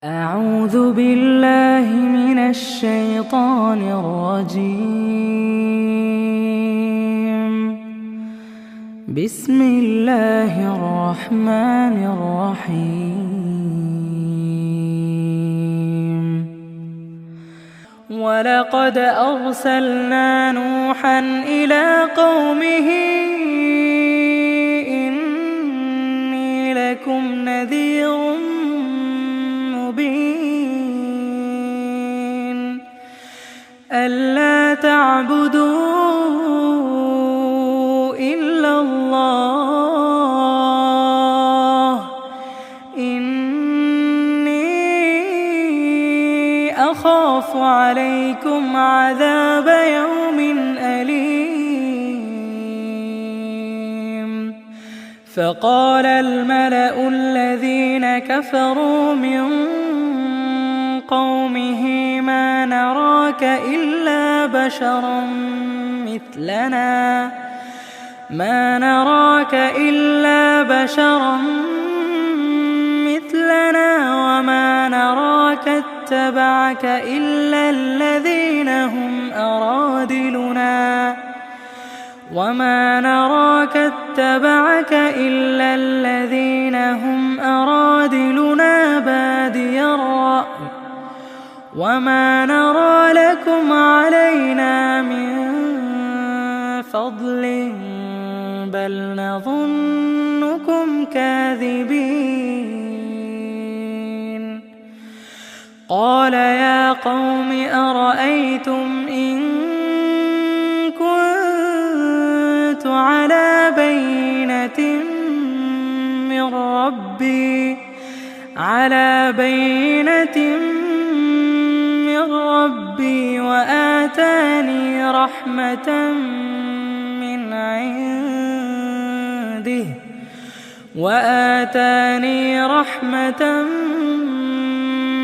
أعوذ بالله من الشيطان الرجيم. بسم الله الرحمن الرحيم. ولقد أرسلنا نوحا إلى قومه إني لكم نذير مبين ألا تعبدوا إلا الله إني أخاف عليكم عذاب يوم أليم. فقال الملأ الذين كفروا من قومه ما نراك إلا بشرا مثلنا وما نراك اتبعك إلا الذين هم أرادلنا بادي الرأي وما نرى لكم علينا من فضل بل نظنكم كاذبين. قال يا قوم أرأيتم إن كنت على بينة من ربي وآتاني رحمة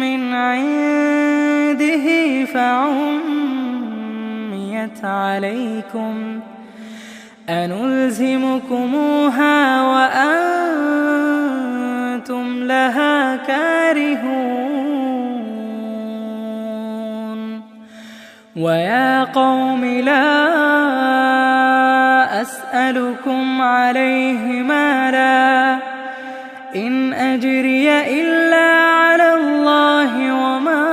من عنده فعميت عليكم أنلزمكموها وأنتم لها كارهون. ويا قوم لا أسألكم عليه مالا إن أجري إلا على الله وما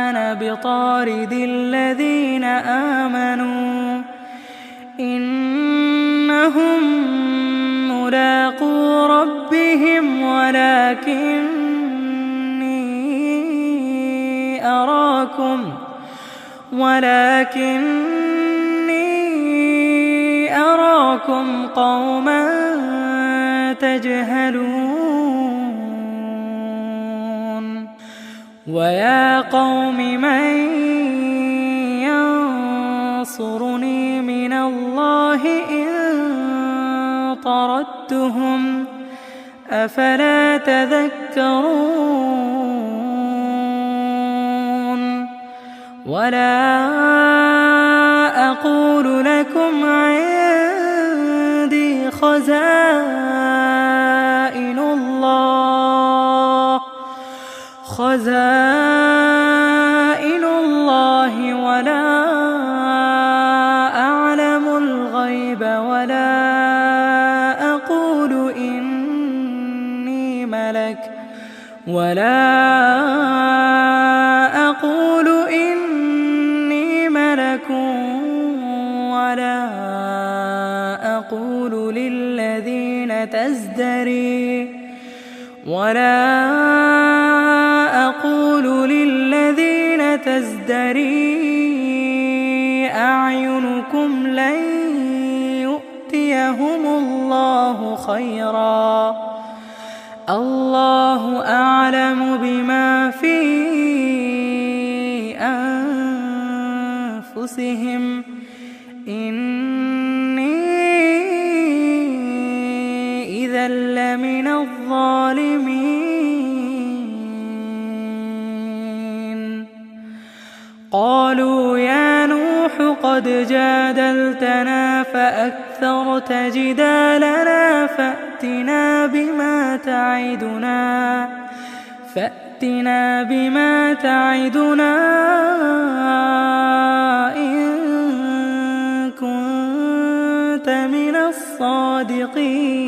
أنا بطارد الذين آمنوا إنهم ملاقو ربهم ولكني أراكم قوما تجهلون. ويا قوم من ينصرني من الله إن طردتهم أفلا تذكرون. ولا أقول لكم عندي خزائن الله ولا أعلم الغيب ولا أقول إني ملك ولا أقول للذين تزدري أعينكم لن يؤتيهم الله خيرا الله أعلم بما في أنفسهم إني إذا لمن الظالمين. قالوا يا نوح قد جادلتنا فأكثرت أكثرت جدالنا فأتنا بما تعدنا إن كنت من الصادقين.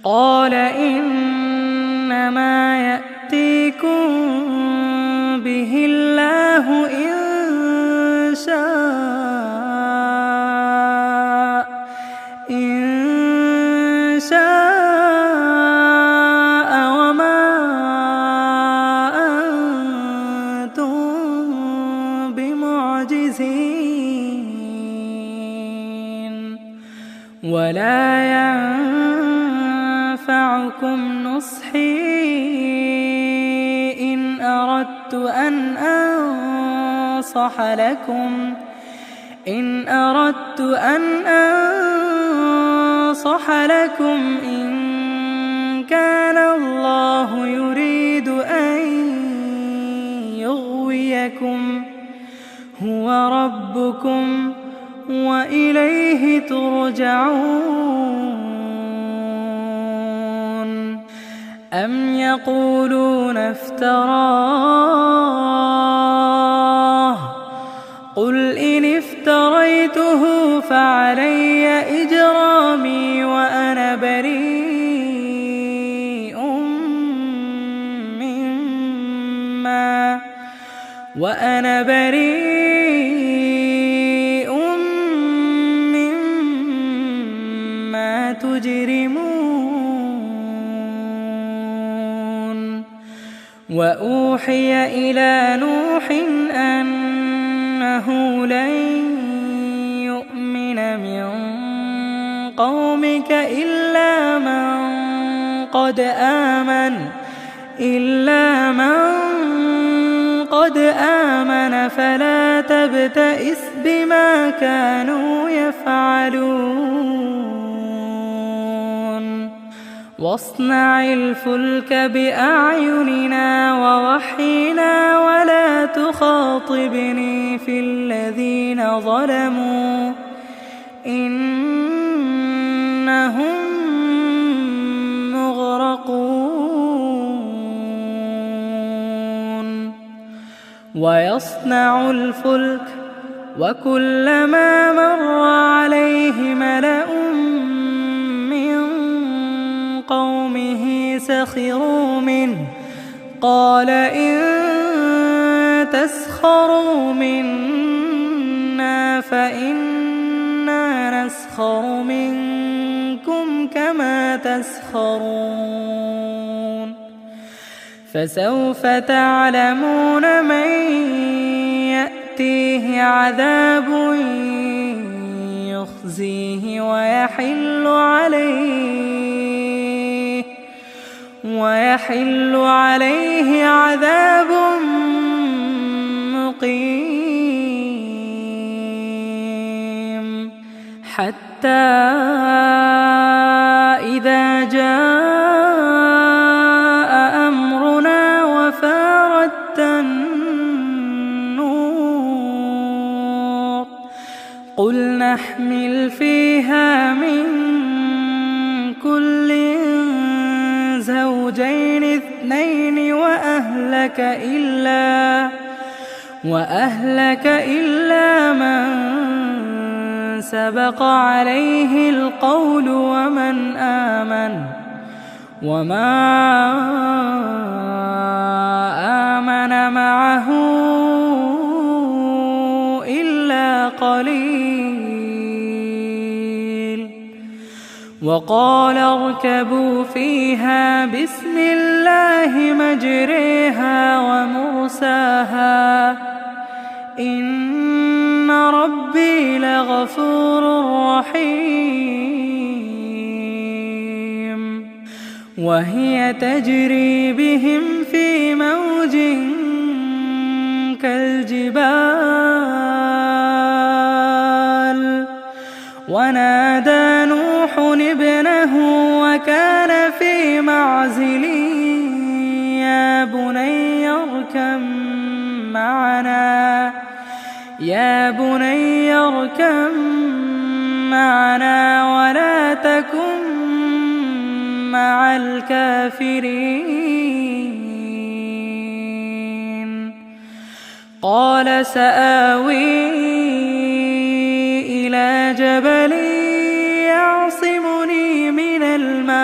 قال إنما يأتيكم به الله إن شاء وما أنتم بمعجزين ولا ينفعكم نصحي إن أردت أن أنصح لكم إن كان الله يريد أن يغويكم هو ربكم وإليه ترجعون. أم يقولون افتراه قل إن افتريته فعلي إجرامي وأنا بريء مما تجرمون. وأوحي إلى نوح أنه لن يؤمن من قومك إلا من قد آمن فلا تبتئس بما كانوا يفعلون. واصنع الفلك بأعيننا ووحينا ولا تخاطبني في الذين ظلموا إنهم مغرقون. ويصنع الفلك وكلما مر عليه ملأ من قومه سخروا منه قال إن تسخروا منا فإنا نسخر منكم كما تسخرون. فسوف تعلمون من يأتيه عذاب يخزيه ويحل عليه عذاب مقيم. حتى إذا جاء أمرنا وفارت النور قل نحمل فيها من كل زوجين اثنين وأهلك إلا من سبق عليه القول ومن آمن وما آمن معه إلا قليل. وقال اركبوا فيها بسم الله مجريها ومرساها إن ربي لغفور رحيم. وهي تجري بهم في موج كالجبال ونادى نوح ابنه وكان في معزل يا يا بني اركب معنا ولا تكن مع الكافرين. قال سآوي إلى جبل يعصمني من الماء.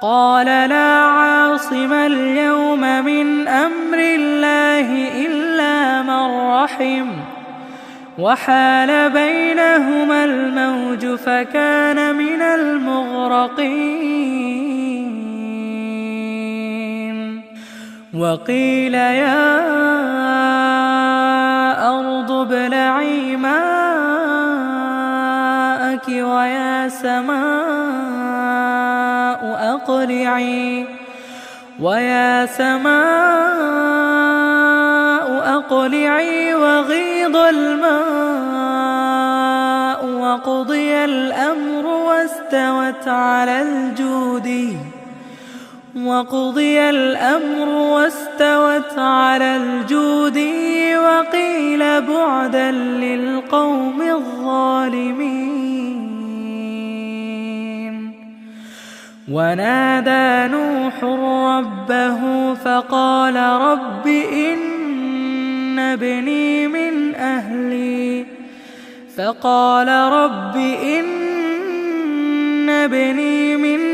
قال لا عاصم اليوم من أمر الله إلا من رحم. وحال بينهما الموج فكان من المغرقين. وقيل يا أرض ابلعي ماءك ويا سماء أقلعي وغيض الماء وقضي الأمر واستوت على الجودي. وقيل بعدا للقوم الظالمين. ونادى نوح ربه فقال رب إن ابني من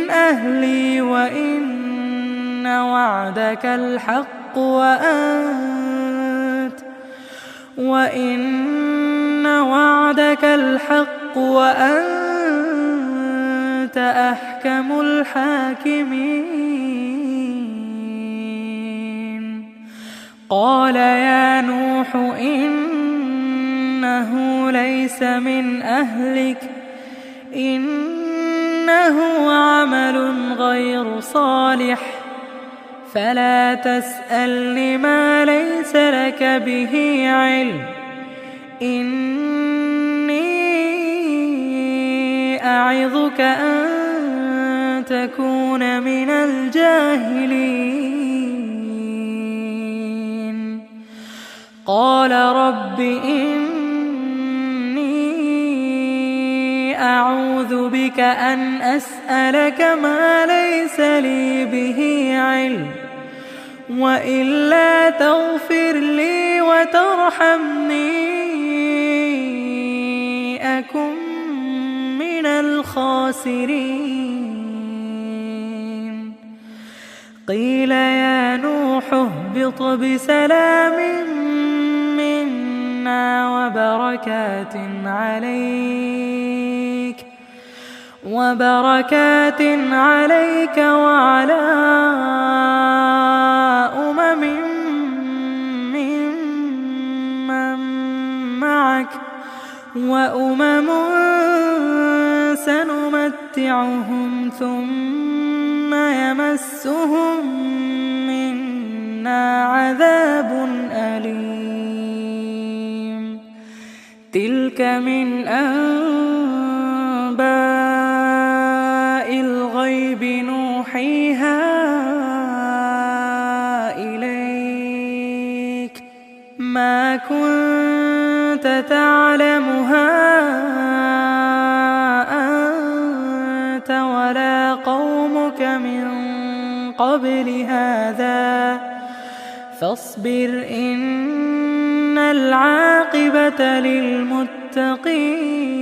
أهلي وإن وعدك الحق وأنت أحكم الحاكمين. قال يا نوح إنه ليس من أهلك إنه عمل غير صالح فلا تسألني ما ليس لك به علم. إني أعظك أن تكون من الجاهلين. قال رب إني أعوذ بك أن أسألك ما ليس لي به علم وإلا تغفر لي وترحمني أكن من الخاسرين. قيل يا نوح اهبط بسلام منا وبركات عليك وعلى أمم ممن معك وأمم سنمتعهم ثم يمسهم منا عذاب أليم. تلك من أنباء الغيب نوحيها إليك ما كنت تعلمها أنت ولا قومك من قبل هذا فاصبر إن العاقبة للمتقين.